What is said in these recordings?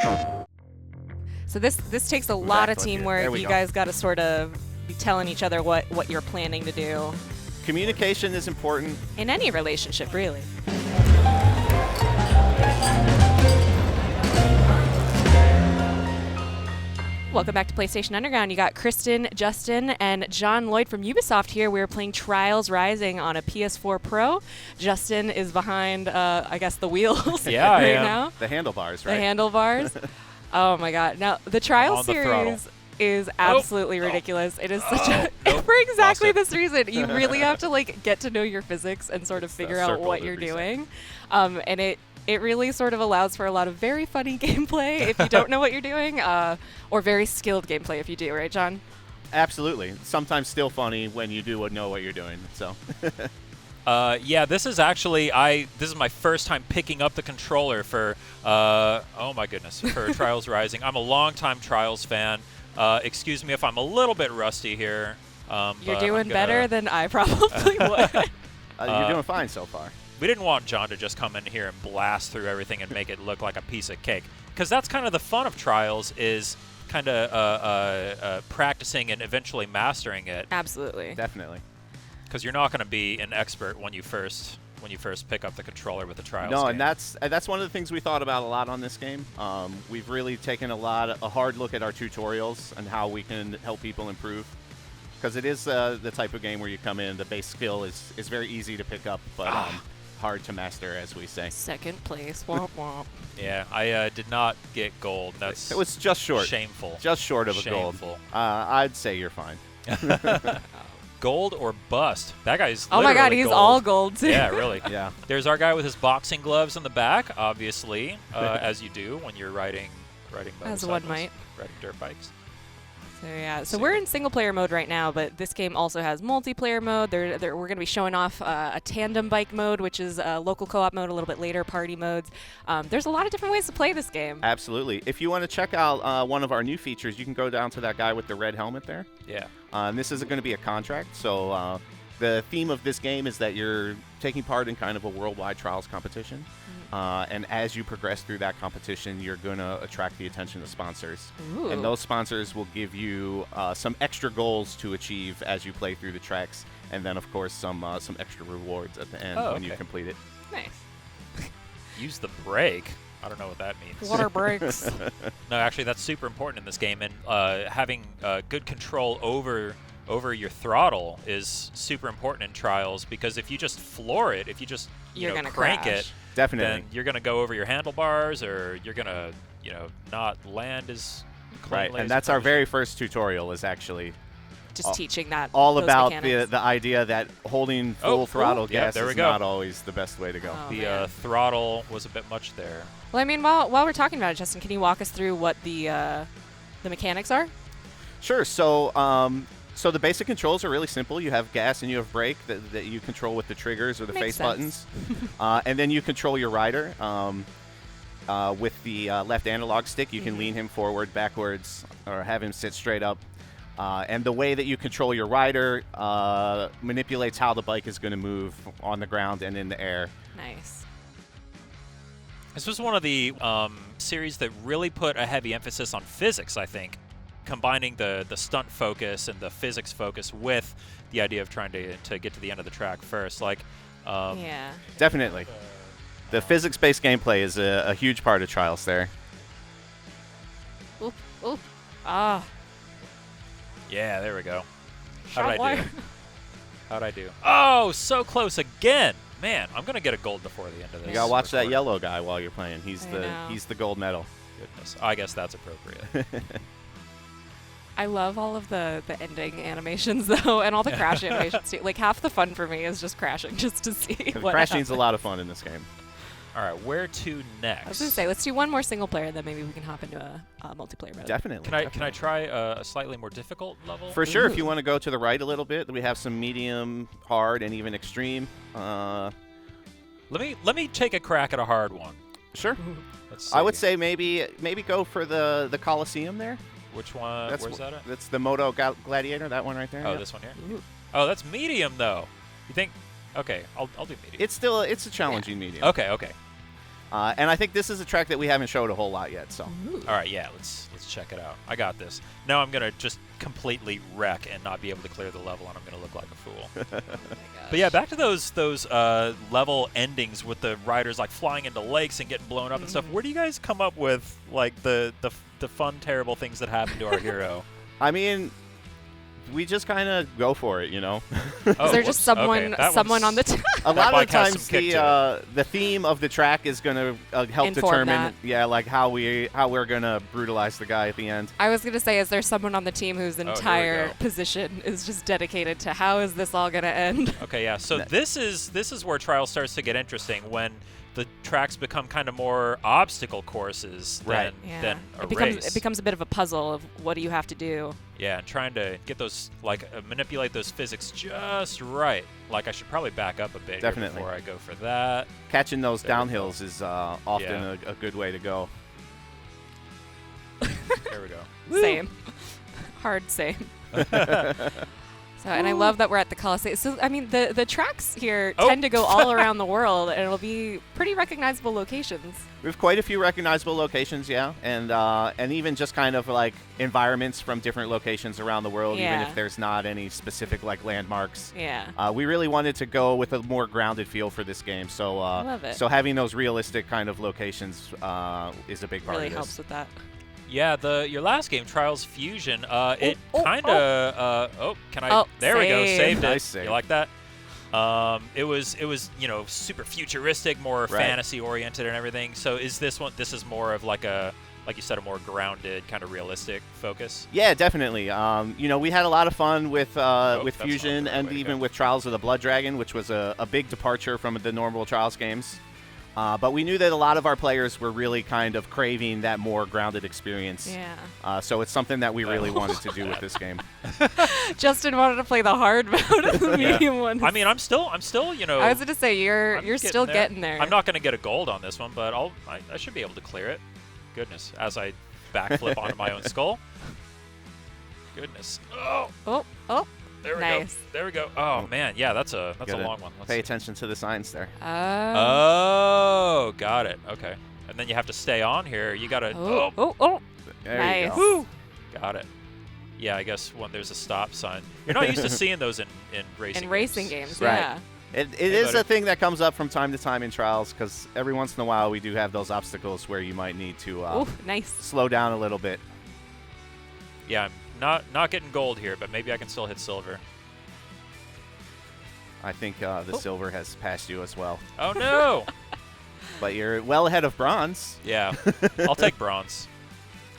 So this takes a lot of teamwork. You guys got to sort of be telling each other what you're planning to do. Communication is important. In any relationship, really. Welcome back to PlayStation Underground. You got Kristen, Justin, and John Lloyd from Ubisoft here. We're playing Trials Rising on a PS4 Pro. Justin is behind, I guess, the wheels right now. The handlebars, right? The handlebars. Oh, my God. Now, the Trials series is absolutely ridiculous. It is such a... for exactly this reason. You really have to, like, get to know your physics and sort of figure out what you're doing. And it really sort of allows for a lot of very funny gameplay if you don't know what you're doing, or very skilled gameplay if you do, right, John? Absolutely. Sometimes still funny when you do know what you're doing. So, yeah, this is actually this is my first time picking up the controller for oh my goodness, for Trials Rising. I'm a longtime Trials fan. Excuse me if I'm a little bit rusty here. You're doing better than I probably would. You're doing fine so far. We didn't want John to just come in here and blast through everything and make it look like a piece of cake. Because that's kind of the fun of Trials, is kind of practicing and eventually mastering it. Absolutely. Definitely. Because you're not going to be an expert when you first pick up the controller with the Trials game. And that's one of the things we thought about a lot on this game. We've really taken a hard look at our tutorials and how we can help people improve. Because it is the type of game where you come in, the base skill is very easy to pick up, but hard to master, as we say. Second place, womp womp. Yeah, I did not get gold. It was just short. Shameful. Just short of a gold. I'd say you're fine. Gold or bust. That guy's oh my God, he's gold. all gold too. Yeah, really. Yeah. There's our guy with his boxing gloves in the back, obviously, as you do when you're riding motorcycles. As one might. Riding dirt bikes. So yeah, so we're in single-player mode right now, but this game also has multiplayer mode. We're going to be showing off a Tandem Bike mode, which is a local co-op mode a little bit later, party modes. There's a lot of different ways to play this game. Absolutely. If you want to check out one of our new features, you can go down to that guy with the red helmet there. Yeah. And this isn't going to be a contract, so the theme of this game is that you're taking part in kind of a worldwide trials competition. And as you progress through that competition, you're going to attract the attention of sponsors. Ooh. And those sponsors will give you some extra goals to achieve as you play through the tracks. And then, of course, some extra rewards at the end when you complete it. Nice. Use the brake. I don't know what that means. Water brakes. No, actually, that's super important in this game. And having good control over your throttle is super important in Trials, because if you just floor it, if you just you're gonna crank crash. it, definitely, then you're gonna go over your handlebars, or you're gonna not land as cleanly. Right, and that's our very first tutorial, is actually just teaching that all about mechanics. the idea that holding full throttle gas is not always the best way to go. Oh, throttle was a bit much there. Well, I mean, while we're talking about it, Justin, can you walk us through what the mechanics are? Sure. So the basic controls are really simple. You have gas and you have brake that you control with the triggers or the face buttons. And then you control your rider. With the left analog stick, you can lean him forward, backwards, or have him sit straight up. And the way that you control your rider manipulates how the bike is going to move on the ground and in the air. Nice. This was one of the series that really put a heavy emphasis on physics, I think. Combining the stunt focus and the physics focus with the idea of trying to get to the end of the track first. Yeah. Definitely. The physics-based gameplay is a huge part of Trials there. Oop, oop. Ah. Yeah, there we go. How'd I do? Oh, so close again. Man, I'm going to get a gold before the end of this. You got to watch that yellow guy while you're playing. He's the gold medal. Goodness. I guess that's appropriate. I love all of the ending animations, though, and all the crash animations, too. Like, half the fun for me is just crashing, just to see what Crashing's happens. a lot of fun in this game. All right, where to next? I was going to say, let's do one more single player, and then maybe we can hop into a multiplayer mode. Definitely. Can I try a slightly more difficult level? For sure. If you want to go to the right a little bit, we have some medium, hard, and even extreme. Let me take a crack at a hard one. Sure. Let's see. I would say maybe go for the Coliseum there. Which one? Where's that at? That's the Moto Gladiator, that one right there. Oh, this one here? Ooh. Oh, that's medium, though. You think? Okay, I'll do medium. It's a challenging medium. Okay. And I think this is a track that we haven't showed a whole lot yet. So. Ooh. All right, yeah, let's check it out. I got this. Now I'm gonna just completely wreck and not be able to clear the level, and I'm gonna look like a fool. Oh my gosh. But yeah, back to those level endings with the riders like flying into lakes and getting blown up and stuff. Where do you guys come up with like the fun, terrible things that happen to our hero? I mean, we just kind of go for it, you know. Is there just someone on the a lot of times the theme of the track is going to help Inform determine that. like how we're going to brutalize the guy at the end. I was going to say, is there someone on the team whose here we entire go. position is just dedicated to how is this all going to end? Okay, yeah. So this is where Trials starts to get interesting, when the tracks become kind of more obstacle courses than, than a race. It becomes a bit of a puzzle of what do you have to do. Yeah, and trying to get those, manipulate those physics just right. Like, I should probably back up a bit here before I go for that. Catching those downhills is often a good way to go. There we go. Same. Hard same. So, and I love that we're at the Coliseum. So, I mean, the tracks here tend to go all around the world, and it'll be pretty recognizable locations. We have quite a few recognizable locations, yeah, and even just kind of like environments from different locations around the world, even if there's not any specific like landmarks. Yeah. We really wanted to go with a more grounded feel for this game, so love it. So having those realistic kind of locations is a big part really of this. helps with that. Yeah, your last game, Trials Fusion, it kind of can I? There we go, saved Nice it. save. You like that? It was super futuristic, more fantasy oriented and everything. So is this one? This is more of like you said, a more grounded, kind of realistic focus. Yeah, definitely. We had a lot of fun with Fusion and even with Trials of the Blood Dragon, which was a big departure from the normal Trials games. But we knew that a lot of our players were really kind of craving that more grounded experience. Yeah. So it's something that we really wanted to do with this game. Justin wanted to play the hard mode of the medium one. I mean, I'm still, I was going to say you're still getting there. I'm not going to get a gold on this one, but I should be able to clear it. Goodness, as I backflip onto my own skull. Goodness. Oh. There we nice. go. There we go. Oh man, yeah, that's a long one. Pay attention to the signs there. Oh, got it. Okay. And then you have to stay on here. You gotta. There nice. you go. Woo! Got it. Yeah, I guess when there's a stop sign, you're not used to seeing those in racing. In racing games, right. yeah. It is a thing that comes up from time to time in Trials, because every once in a while we do have those obstacles where you might need to nice. slow down a little bit. Yeah, I'm not getting gold here, but maybe I can still hit silver. I think the silver has passed you as well. Oh no! But you're well ahead of bronze. Yeah, I'll take bronze.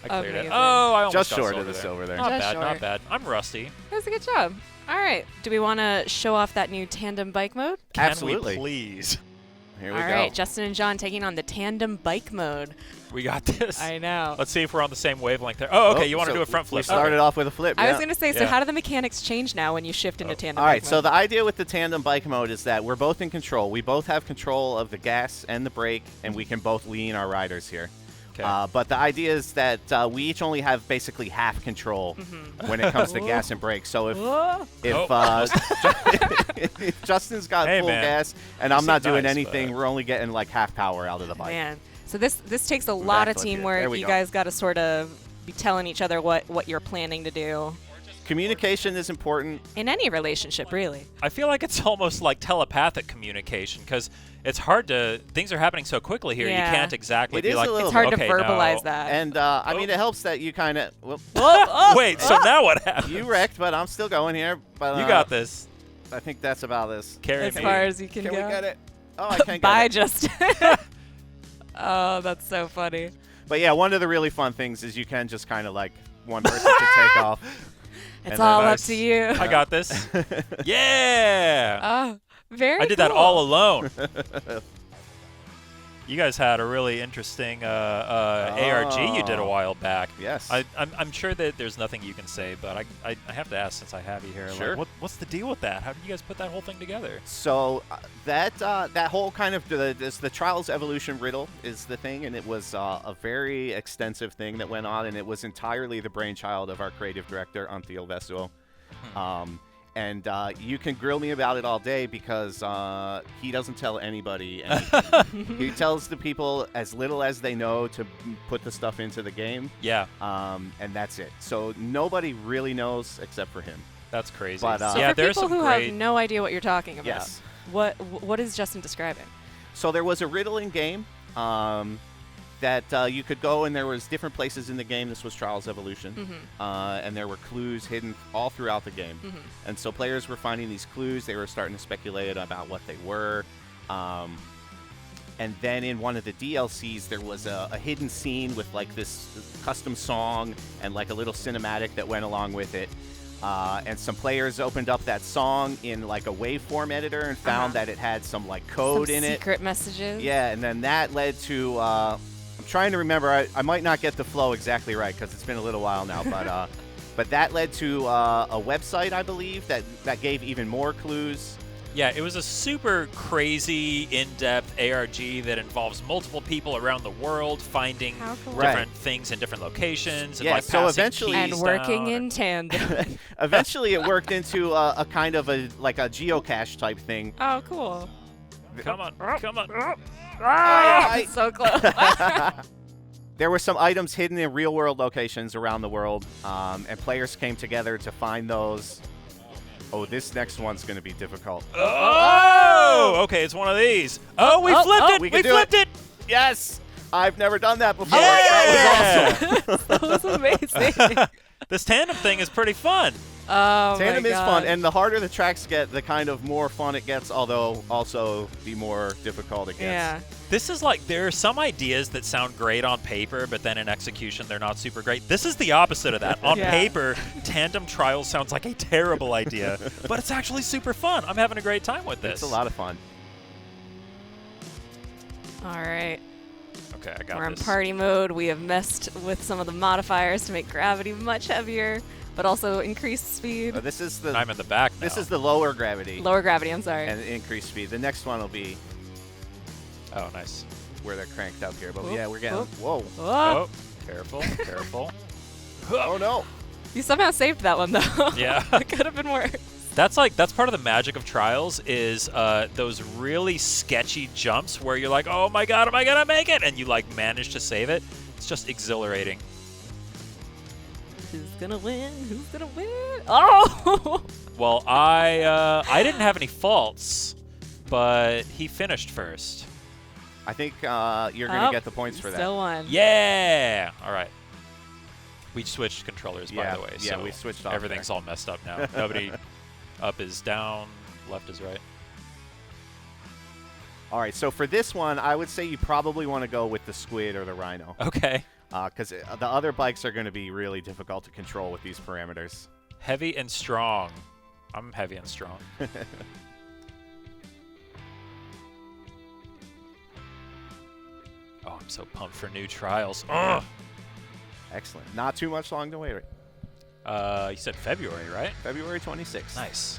I cleared Amazing. it. Oh, I almost just got short silver of the there. silver there. Not Just bad, short. not bad. I'm rusty. That was a good job. All right. Do we want to show off that new tandem bike mode? Absolutely. Can we please? Here we go. All right, Justin and John taking on the tandem bike mode. We got this. I know. Let's see if we're on the same wavelength there. Oh, okay. You want to do a front flip? We started off with a flip. I yeah. was going to say, so Yeah. how do the mechanics change now when you shift into tandem All right, bike so mode? the idea with the tandem bike mode is that we're both in control. We both have control of the gas and the brake, and we can both lean our riders here. Okay. But the idea is that we each only have basically half control when it comes to gas and brake. So if Justin's got full gas and I'm not doing anything, we're only getting like half power out of the bike. Man. So this takes a lot of Backflip teamwork. here. You guys got to sort of be telling each other what you're planning to do. Communication is important. In any relationship, really. I feel like it's almost like telepathic communication, because it's hard to. Things are happening so quickly here. Yeah. You can't exactly It be is like. a little It's hard okay, to verbalize no. that. And I mean, it helps that you kind of Wait. So now what happened? you wrecked, but I'm still going here. But You got this. I think that's about this. Carry as me. far as you can Can go. we get it? Oh, I can't Bye, get it. Justin. Oh, that's so funny. But yeah, one of the really fun things is you can just kind of like one person can take off. It's And all then up to you. I got this. Yeah. Oh, very I did that cool. all alone. You guys had a really interesting ARG you did a while back. Yes. I'm sure that there's nothing you can say, but I have to ask since I have you here. Sure. Like, what's the deal with that? How did you guys put that whole thing together? So that whole kind of the Trials Evolution riddle is the thing, and it was a very extensive thing that went on, and it was entirely the brainchild of our creative director, Untitled Chapter. And you can grill me about it all day because he doesn't tell anybody anything. He tells the people as little as they know to put the stuff into the game. Yeah. And that's it. So nobody really knows except for him. That's crazy. But, So yeah, for there's people some who great... have no idea what you're talking about, Yes. what is Justin describing? So there was a riddling game that you could go, and there was different places in the game. This was Trials Evolution. And there were clues hidden all throughout the game. And so players were finding these clues. They were starting to speculate about what they were. And then in one of the DLCs, there was a hidden scene with like this custom song and like a little cinematic that went along with it. And some players opened up that song in like a waveform editor and found that it had some like code in it. Secret messages. Yeah, and then that led to, I'm trying to remember, I might not get the flow exactly right because it's been a little while now, but that led to a website, I believe, that gave even more clues. Yeah, it was a super crazy, in-depth ARG that involves multiple people around the world finding different things in different locations. And Yeah, like so passing eventually... And keys working down. in tandem. Eventually it worked into a kind of a geocache type thing. Oh, cool. Come on, come on. So close. There were some items hidden in real-world locations around the world, and players came together to find those. Oh, this next one's going to be difficult. Oh! Okay, it's one of these. Oh, we flipped it! We We flipped it! Yes! I've never done that before. Yeah! That was awesome. That was amazing. This tandem thing is pretty fun. Oh, Tandem my is God. fun, and the harder the tracks get, the kind of more fun it gets, although also the more difficult it gets. Yeah. This is like, there are some ideas that sound great on paper, but then in execution they're not super great. This is the opposite of that. On Yeah. paper, tandem trials sounds like a terrible idea, but it's actually super fun. I'm having a great time with this. It's a lot of fun. All right. Okay, I got We're in this. party mode. We have messed with some of the modifiers to make gravity much heavier, but also increase speed. This is the I'm in the back now. this is the lower gravity Lower gravity, I'm sorry. and increased speed. The next one will be Oh, nice. where they're cranked up here. But Whoop, yeah, we're getting. whoop. Whoa! Oh, Oh, careful, careful. Oh no! you somehow saved that one, though. Yeah. It could have been worse. That's part of the magic of trials is those really sketchy jumps where you're like, oh my god, am I gonna make it? And you like manage to save it. It's just exhilarating. Who's gonna win? Who's gonna win? Oh! Well, I didn't have any faults, but he finished first. I think you're gonna get the points for that. Still won. Yeah. All right. We switched controllers, by Yeah, the way. yeah, so we switched off everything's there. all messed up now. Nobody. Up is down, left is right. All right, so for this one, I would say you probably want to go with the squid or the rhino, Okay. because the other bikes are going to be really difficult to control with these parameters. Heavy and strong. I'm heavy and strong. Oh, I'm so pumped for new trials. Ugh. Excellent. Not too much long to wait. You said February, right? February 26th. Nice.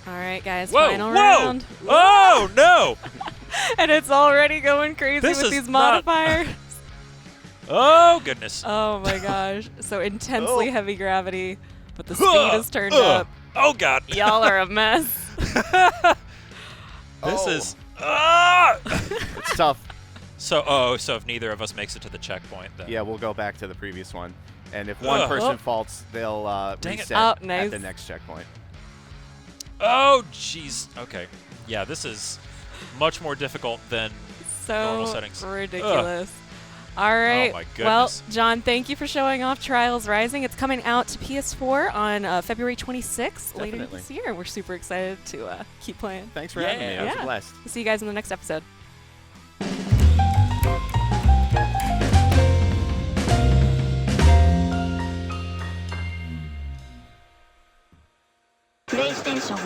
All right, guys. Whoa! Final Whoa! round. Oh no! And it's already going crazy This with is these not- modifiers. Oh goodness! Oh my gosh. So intensely heavy gravity, but the speed is turned up. Oh god! Y'all are a mess. This is. Ah! It's tough. So if neither of us makes it to the checkpoint, then Yeah, we'll go back to the previous one. And if one person faults, they'll Dang it. reset Oh, nice. at the next checkpoint. Oh jeez. Okay. Yeah, this is much more difficult than normal So settings. ridiculous. All right. Oh my Well, goodness. John, thank you for showing off Trials Rising. It's coming out to PS4 on February 26th later Definitely. this year. We're super excited to keep playing. Thanks for having me. I was Yeah. blessed. We'll see you guys in the next episode. PlayStation